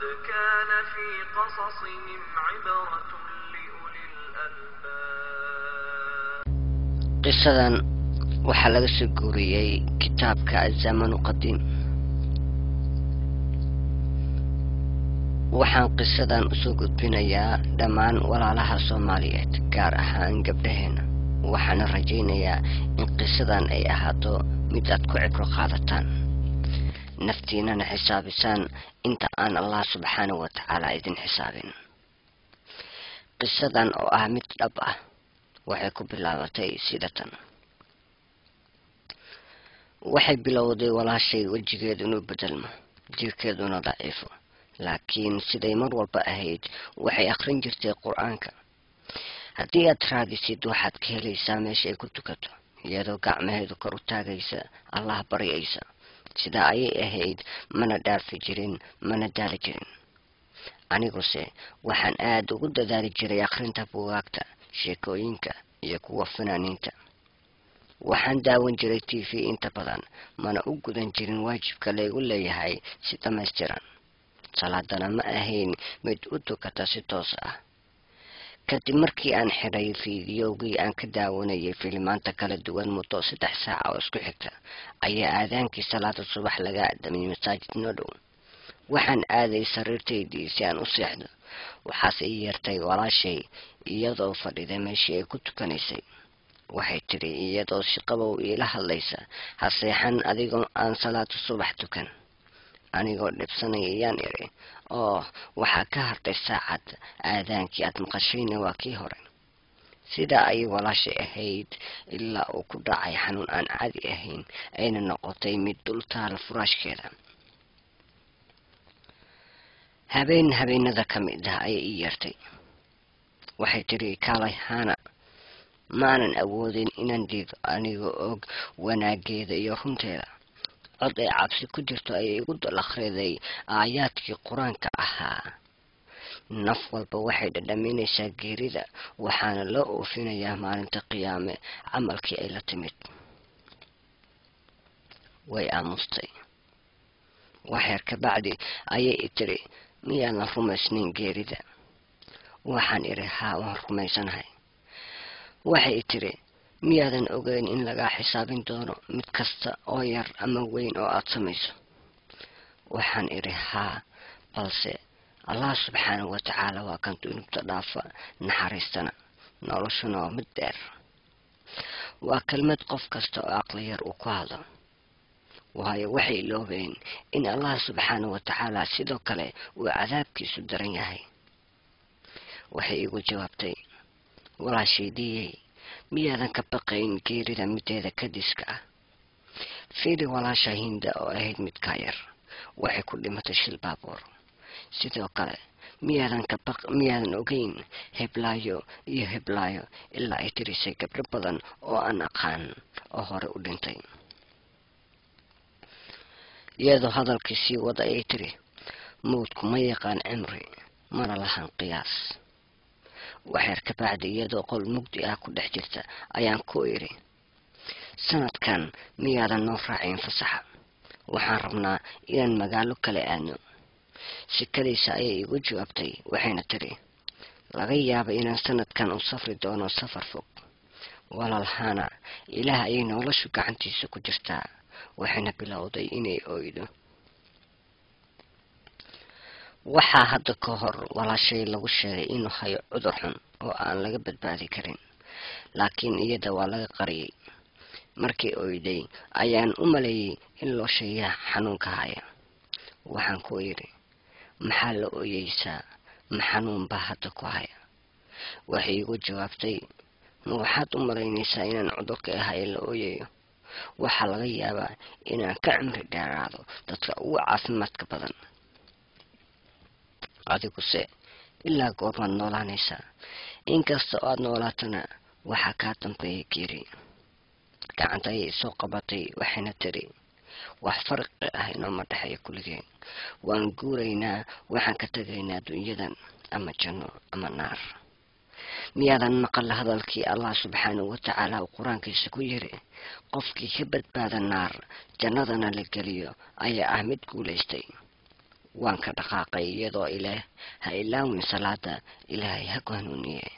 كان في قصصهم عبرة لأولي الألباب. قصة وحلقة سجورية كتابك الزمن قديم. waxaan qisadan usoo gudbinayaa dhammaan walaalaha Soomaaliyeed gaar ahaan gabdhaheena. waxaan rajaynayaa in qisadan ay ahaato mid aad ku cibro qaadataan, naftiinana xisaabisaan inta aan Allah subxaanahu wa tacaala idin xisaabin. qisadan oo ah mid dhab ah waxay ku bilaabatay sidatan. waxay bilowday walaashay wajigeedu inuu bedelmo, jirkeeduna daciifo, laakiin siday mar walba ahayd waxay akhrin jirtay qur-aanka. haddii aad raadisid waxaad ka helaysaa meesha ay ku tukato, iyadoo gacmaheedu kor u taagaysa, Allah baryaysa. sidaa ayay ahayd, mana dhaafi jirin, mana daali jirin. aniguse waxaan aad ugu dadaali jiray akhrinta buugaagta, sheekooyinka iyo kuwa fanaaniinta. waxaan daawan jiray TV inta badan, mana u gudan jirin waajibka laygu leeyahay si dhammaystiran. salaadana ma ahayn mid u tukata si toos ah. kadib markii aan xiray fiidiyowgii aan ka daawanayay filimaanta kala duwan muddo 3 saac oo isku xigta, ayaa aadaankii salaada subax laga aadamay masaajid noo dhow. waxaan aaday sariirtaydii si aan u seexdo. waxaase ii yeertay walaashay iyadoo fadhida meeshii ay ku tukanaysay. waxay tiri iyadoo si qabow iila hadlaysa, ha seexan adigoo aan salaada subax tukan. anigoo dhibsanaya ayaan iri, waxaa ka hartay saacad, aadaankii aad maqashayna waa kii hore. sidaa ayay walaashay ahayd ilaa uu ku dhacay xanuun aan caadi ahayn, ayna noqotay mid dul taala furaashkeeda. habeenada ka mid ah ayay ii yeertay. waxay tiri kaalay Hana. maanan awoodin inaan diido, anigoo og wanaageeda iyo runteeda. cod ay cabsi ku jirto ayay igu dul akhriday aayaadkii qur-aanka ahaa. naf walba waxay dhadhaminaysaa geerida, waxaana loo oofinayaa maalinta qiyaame camalkii ay la timid. way aamustay. waxyar ka bacdi ayay i tiri, miyaadan rumaysnayn geerida? waxaan iri, haa, waan rumaysanahay. waxay i tiri, miyaadan ogeyn in lagaa xisaabin doono mid kasta oo yar ama weyn oo aad samayso? waxaan iri, haa, balse Allah subxaanahu wa tacaala waa kan dunuubta dhaafa, naxariistana. noloshuna waa mid dheer. waa kelmad qof kasta oo aqli yar uu ku hadlo, waayo waxay iloobeen in Allah subxaanahu wa tacaala sidoo kale uu cadaabkiisu daran yahay. waxay igu jawaabtay, walaashaydiyey, miyaadan ka baqayn geerida mideeda kadiska ah? fiiri walaasha Hinda oo ahayd mid ka yar, waxay ku dhimatay shil baabuur. sidoo kale miyaadan ogeyn heblaayo iyo heblaayo, ilaa ay tirisay gabdho badan oo aan aqaan oo hore u dhintay. iyadoo hadalkii sii wada ayay tiri, mawdku ma yaqaan cimri, mana lahan qiyaas. waxyar ka bacdi iyadoo qol mugdi ah ku dhex jirta ayaan ku iri, sanadkan miyaadan noo raacin fasaxa? waxaan rabnaa inaan magaalo kale aadno. sikadiisa ayay igu jawaabtay, waxayna tiri, laga yaaba inaan sanadkan u safri doono safar fog. walaal Hana, ilaah ayay noloshu gacantiisa ku jirtaa. waxayna bilowday inay ooydo. waxaa hadda ka hor walaashay lagu sheegay inuu hayo cudur xun oo aan laga badbaadi karin, laakiin iyada waa laga qariyay. markii ooyday ayaan u maleeyay in loo sheegaa xanuunka haya. waxaan ku iri, maxaa la ooyeysaa? ma xanuun baa hadda ku haya? waxay igu jawaabtay, ma waxaad u malaynaysaa inaan cudurka ahay la ooyayo? waxaa laga yaabaa inaan ka cimri dheeraado dadka ugu caafimaadka badan. adiguse ilaa goormaad noolaanaysaa? inkasta oo aad noolaatana waxaa kaa dambeeya geeri. gacanta ayay soo qabatay, waxayna tiri, wax farqi ah inooma dhexeeya kulligeen. waan guuraynaa, waxaan ka tegaynaa dunyadan, ama janno ama naar. miyaadan maqal hadalkii Allah subxaanahu wa tacaala uu qur-aankiisa ku yiri, qofkii ka badbaada naar jannadana la geliyo ayaa ah mid guulaystay. waan ka dhaqaaqay iyadoo ilaah ha ilaawin salaada, ilaahay ha ku hanuuniye.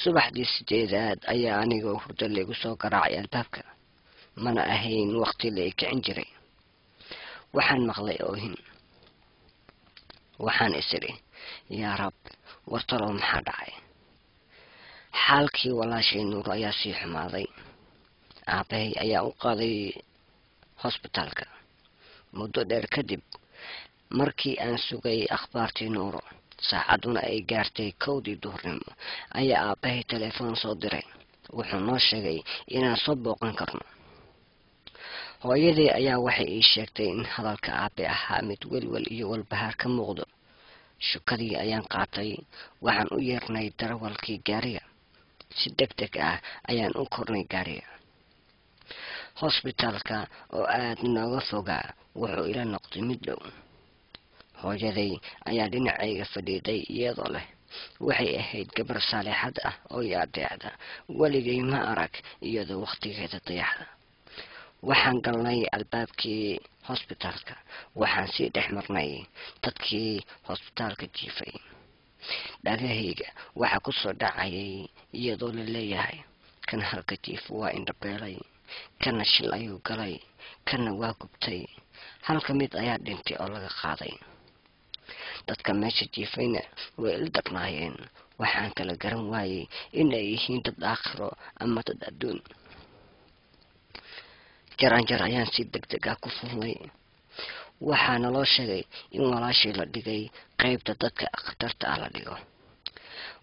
subaxdii 8aad ayaa anigoo hurdo laygu soo garaacay albaabka. mana ahayn waqti la kicin jiray. waxaan maqlay oohin. waxaan isiri, yaa rab, wartalow maxaa dhacay? xaalkii walaashay Nuur ayaa sii xumaaday. aabahay ayaa u qaaday hosbitaalka. muddo dheer kadib, markii aan sugay akhbaartii Nuuro, saacaduna ay gaartay 1:00 duhurnimo, ayaa aabahay telefoon soo diray. wuxuu noo sheegay inaan soo booqan karno. hooyadii ayaa waxay ii sheegtay in hadalka aabe ahaa mid welwel iyo walbahaar ka muuqdo. shukadii ayaan qaatay. waxaan u yeernay darawalkii gaariga. si degdeg ah ayaan u kornay gaariga. hosbitaalka oo aad nooga fogaa wuxuu ila noqday mid dhow. hooyaday ayaa dhinacayga fadhiiday iyadoo leh, waxay ahayd gabar saalixad ah oo i adeecda. weligay ma arag iyadoo waqtigeeda dayaxda. waxaan galnay albaabkii hosbitaalka. waxaan sii dhex marnay dadkii hosbitaalka jiifay. dhagahayga waxaa ku soo dhacayay iyadoo la leeyahay, kan halka jiif waa indhabeelay, kana shil ayuu galay, kana waa gubtay, halka mid ayaa dhintay oo laga qaaday. dadka meesha jiifayna way ildarnaayeen. waxaan kala garan waayey inay yihiin dad aakhiro ama dad adduun. jaranjar ayaan si degdeg ah ku furnay. waxaana loo sheegay in walaashii la dhigay qaybta dadka khatarta ah la dhigo.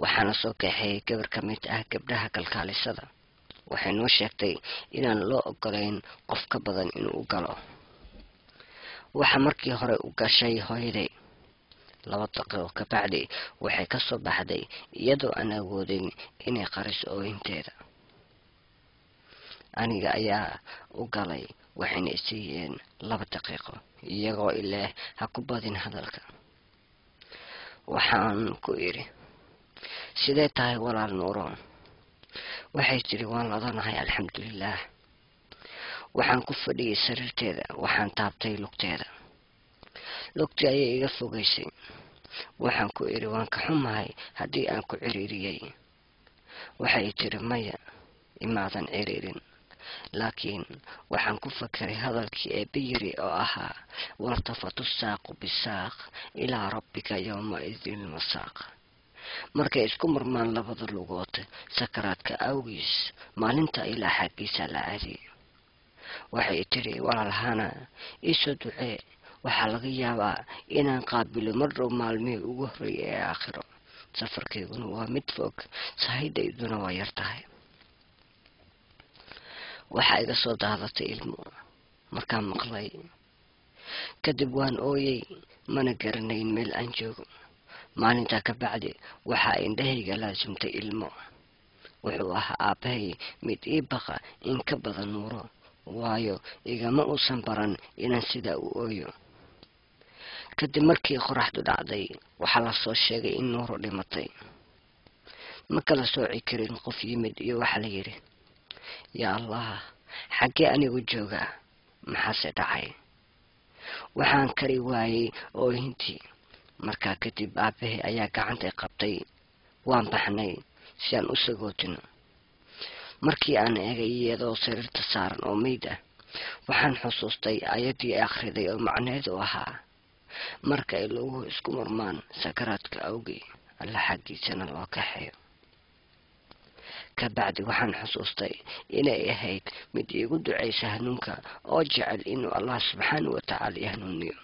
waxaana soo kaxeeyay gabar ka mid ah gabdhaha kalkaalisada. waxay noo sheegtay inaan loo ogolayn qof ka badan inuu u galo. waxa markii hore u gashay hooyaday. 2 daqiiqo ka bacdi waxay ka soo baxday iyadoo aan awoodin inay qariso oohinteeda. aniga ayaa u galay. waxayna isiiyeen 2 daqiiqo iyagoo ilaah ha ku badin hadalka. waxaan ku idhi, sidee tahay walaal Nuuro? waxay tiri, waan ladanahay alxamdulilaah. waxaan ku fadhiyay sariirteeda. waxaan taabtay lugteeda. lugtii ayay iga fogaysay. waxaan ku idhi, waan ka xumahay haddii aan ku ciriiriyey. waxay tiri, maya, imaadan ciriirin. laakiin waxaan ku fakeray hadalkii eebbe yiri oo ahaa, waltafatu saaqu bisaaq ilaa rabbika yowmaidin lmasaaq. markay isku marmaan labada lugood sakaraadka awgiis, maalinta ilaa xaggiisa la aadi. waxay tiri, walaalhana iisoo ducee. waxaa laga yaabaa inaan qaabilo mar dhow maalmihii ugu horreeyay ee aakhiro. safarkayguna waa mid fog, sahidayduna waa yar tahay. waxaa iga soo daadatay ilmo markaan maqlay. kadib waan ooyey, mana garanayn meel aan joogo. maalintaa ka bacdi waxaa indhahayga laasimtay ilmo. wuxuu ahaa aabbahay mid ii baqa in ka badan Nuuro, waayo igama uusan baran inaan sidaa u ooyo. kadib markii qoraxdu dhacday, waxaa la soo sheegay in Nuuro dhimatay. ma kala sooci karin qof yimid iyo waxa la yidhi, yaa allah, xaggee anigu joogaa? maxaase dhacay? waxaan kari waayey oohintii. markaa kadib aabahay ayaa gacantay qabtay. waan baxnay si aan u sagootino. markii aan eegay iyadoo sariirta saaran oo meyd ah, waxaan xusuustay aayaddii akhriday oo macneedu ahaa, marka ay luguhu isku marmaan sakaraadka awgii, alla xaggiisana loo kaxeeyo. ka bacdi waxaan xusuustay inay ahayd mid iigu ducaysa hanuunka oo jecel inuu allah subxaana watacaala i hanuuniyo.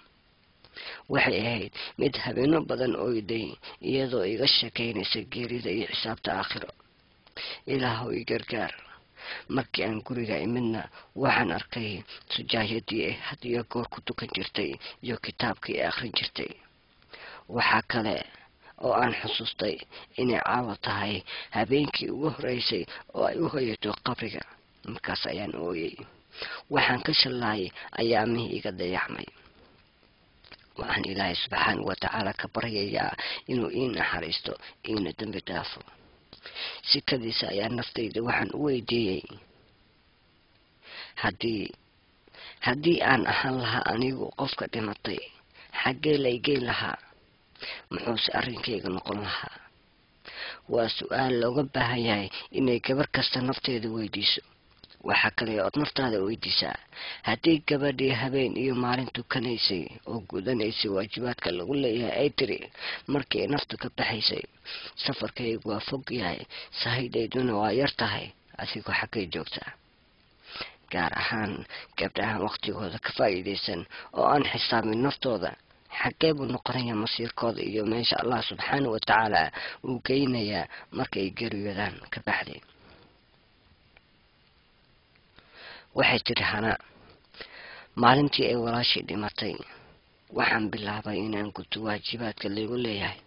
waxay ahayd mid habeeno badan oyday iyadoo iga sheekaynaysa geerida iyo xisaabta aakhiro. ilaahow i gargaar. markii aan guriga imidna waxaan arkay sujaayadii ay had iyo goor ku tukan jirtay iyo kitaabkii ay akhrin jirtay. waxaa kale oo aan xusuustay inay caawa tahay habeenkii ugu horeysay oo ay u hoyato qabriga. markaas ayaan ooyey. waxaan ka shallaayay ayaamihii iga dayacmay. waxaan ilaahay subxaana watacaala ka baryayaa inuu ii naxariisto, iina dembi dhaafo. sikadiisa ayaa naftayda waxaan u weydiiyey, haddii aan ahaan lahaa anigu qofka dhimatay xaggee la igeyn lahaa, muxuuse arrinkayga noqon lahaa? waa su-aal looga baahan yahay inay gabar kasta nafteeda weydiiso. waxaa kale ood naftaada weydiisaa, haddii gabadhii habeen iyo maalin tukanaysay oo gudanaysay waajibaadka lagu leeyahay ay tiri markii naftu ka baxaysay, safarkaygu waa fog yahay, sahidayduna waa yar tahay, asigoo xaggay joogtaa? gaar ahaan gabdhahan waqtigooda ka faa'iidaysan oo aan xisaabin naftooda, xaggee buu noqonayaa masiirkooda iyo meesha allah subxaanahu watacaala uu geynayaa markay geeriyoodaan ka baxday? waxay tiri Hana, maalintii ay walaashii dhimatay waxaan bilaabay inaan guto waajibaadka laygu leeyahay.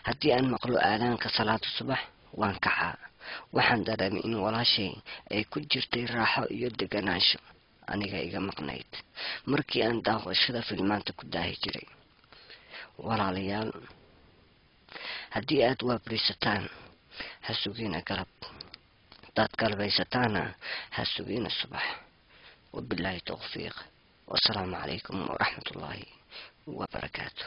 haddii aan maqlo aadaanka salaada subax waan kacaa. waxaan dareemay in walaashay ay ku jirtay raaxo iyo deganaansho aniga iga maqnayd markii aan daawashada filmaanta ku daahi jiray. walaalayaal, haddii aad waabarisataan ha sugiina galab, hadaad galbaysataana ha sugiina subax. wabilaahi tawfiiq, wasalaamu calaykum waraxmatullaahi wabarakaatu.